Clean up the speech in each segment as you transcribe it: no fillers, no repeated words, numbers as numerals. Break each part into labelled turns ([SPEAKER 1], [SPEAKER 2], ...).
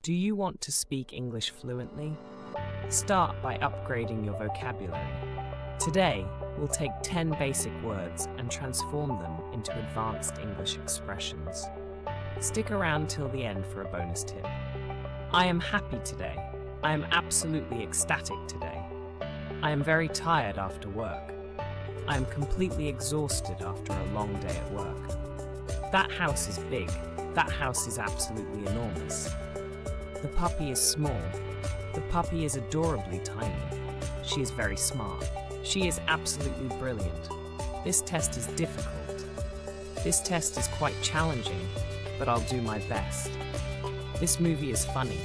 [SPEAKER 1] Do you want to speak English fluently? Start by upgrading your vocabulary. Today, we'll take 10 basic words and transform them into advanced English expressions. Stick around till the end for a bonus tip. I am happy today. I am absolutely ecstatic today. I am very tired after work. I am completely exhausted after a long day at work. That house is big. That house is absolutely enormous. The puppy is small. The puppy is adorably tiny. She is very smart. She is absolutely brilliant. This test is difficult. This test is quite challenging, but I'll do my best. This movie is funny.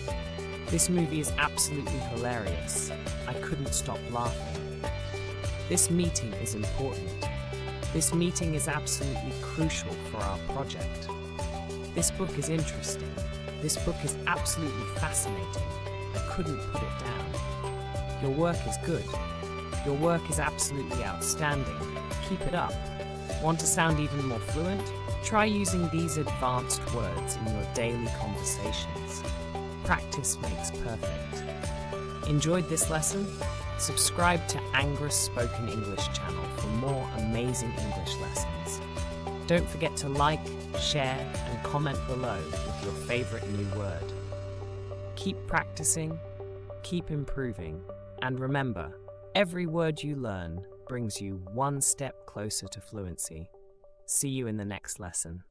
[SPEAKER 1] This movie is absolutely hilarious. I couldn't stop laughing. This meeting is important. This meeting is absolutely crucial for our project. This book is interesting. This book is absolutely fascinating. I couldn't put it down. Your work is good. Your work is absolutely outstanding. Keep it up. Want to sound even more fluent? Try using these advanced words in your daily conversations. Practice makes perfect. Enjoyed this lesson? Subscribe to Angra's Spoken English channel for more amazing English lessons. Don't forget to like, share, and comment below with your favorite new word. Keep practicing, keep improving, and remember, every word you learn brings you one step closer to fluency. See you in the next lesson.